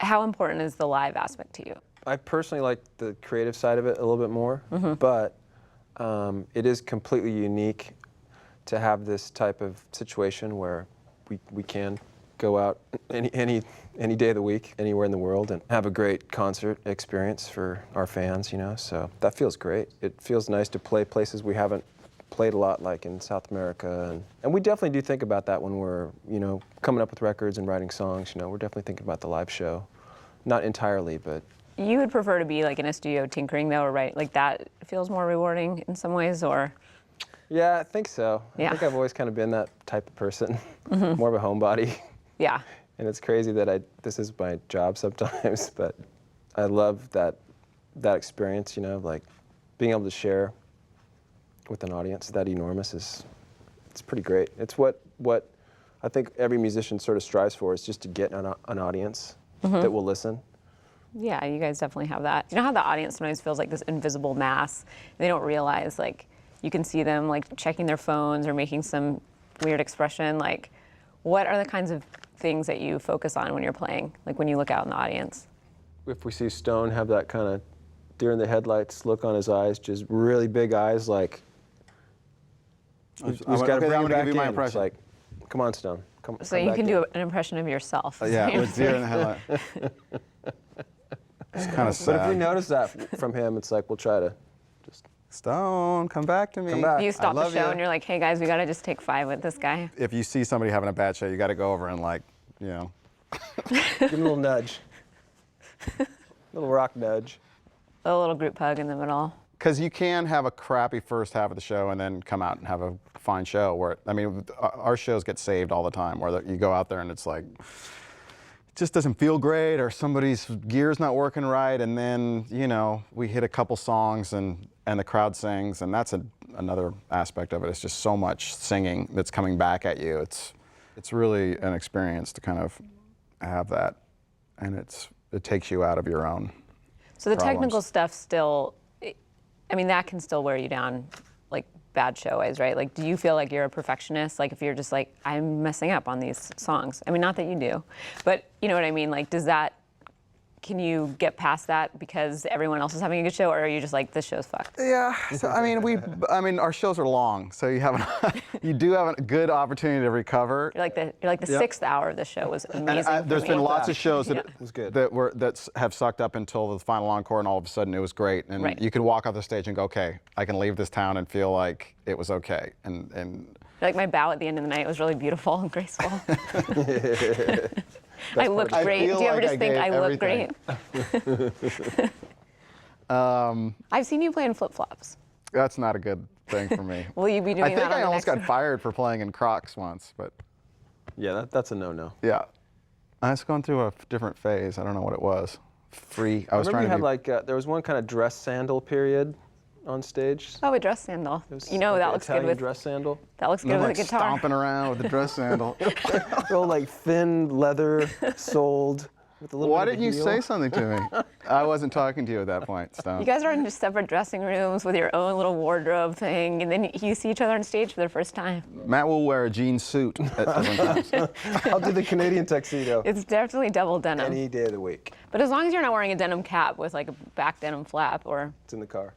How important is the live aspect to you? I personally like the creative side of it a little bit more, but it is completely unique to have this type of situation where we can go out any day of the week, anywhere in the world, and have a great concert experience for our fans, you know, so that feels great. It feels nice to play places we haven't played a lot, like in South America, and we definitely do think about that when we're, you know, coming up with records and writing songs, you know, we're definitely thinking about the live show. Not entirely, but... You would prefer to be like in a studio tinkering though, or right? Like that feels more rewarding in some ways, or? Yeah, I think so. Yeah. I think I've always kind of been that type of person, more of a homebody. Yeah. And it's crazy that this is my job sometimes, but I love that experience, you know, like being able to share with an audience that enormous it's pretty great. It's what I think every musician sort of strives for, is just to get an audience that will listen. Yeah, you guys definitely have that. You know how the audience sometimes feels like this invisible mass? They don't realize, like, you can see them like checking their phones or making some weird expression. Like, what are the kinds of things that you focus on when you're playing, like when you look out in the audience? If we see Stone have that kind of deer in the headlights look on his eyes, just really big eyes, like, he's got to bring him back in. It's like, come on, Stone. Come So you can do an impression of yourself. Yeah, with deer in the headlight. It's kind of sad. But if we notice that from him, it's like, we'll try to just... Stone, come back to me. Come back. You stop the show you. And you're like, hey guys, we gotta just take 5 with this guy. If you see somebody having a bad show, you got to go over and, like, you know. Give him a little nudge. A little rock nudge. A little group hug in the middle. Because you can have a crappy first half of the show and then come out and have a fine show. Where, I mean, our shows get saved all the time, where you go out there and it's like, it just doesn't feel great, or somebody's gear's not working right, and then, you know, we hit a couple songs and the crowd sings, and that's another aspect of it. It's just so much singing that's coming back at you. It's really an experience to kind of have that, and it takes you out of your own So the problems. technical stuff still, I mean, that can still wear you down, like bad show-wise, right? Like, do you feel like you're a perfectionist? Like, if you're just like, I'm messing up on these songs. I mean, not that you do, but you know what I mean? Like, can you get past that because everyone else is having a good show, or are you just like, this show's fucked? Yeah, so I mean, our shows are long, so you do have a good opportunity to recover. You're like the 6th hour of the show was amazing. And there's been lots of shows that was good. that have sucked up until the final encore, and all of a sudden it was great. And Right. you could walk off the stage and go, okay, I can leave this town and feel like it was okay. And Like my bow at the end of the night was really beautiful and graceful. I looked great. Do you ever just think I look great? I've seen you play in flip-flops. that's not a good thing for me. Will you be doing I that think on I the almost next got fired for playing in Crocs once, but Yeah, that's a no-no. yeah. I was going through a different phase. I don't know what it was. I was I remember trying you to had be, like, there was one kind of dress sandal period on stage. Oh, a dress sandal. It was You know, like that an looks Italian good with dress sandal. that looks good I'm with like a guitar. stomping around with the dress sandal. Real like thin leather soled with a little Why bit of didn't you heel. say something to me? I wasn't talking to you at that point, Stone. You guys are in just separate dressing rooms with your own little wardrobe thing, and then you see each other on stage for the first time. Matt will wear a jean suit at different times. I'll do the Canadian tuxedo It's definitely double denim. any day of the week. But as long as you're not wearing a denim cap with like a back denim flap or It's in the car.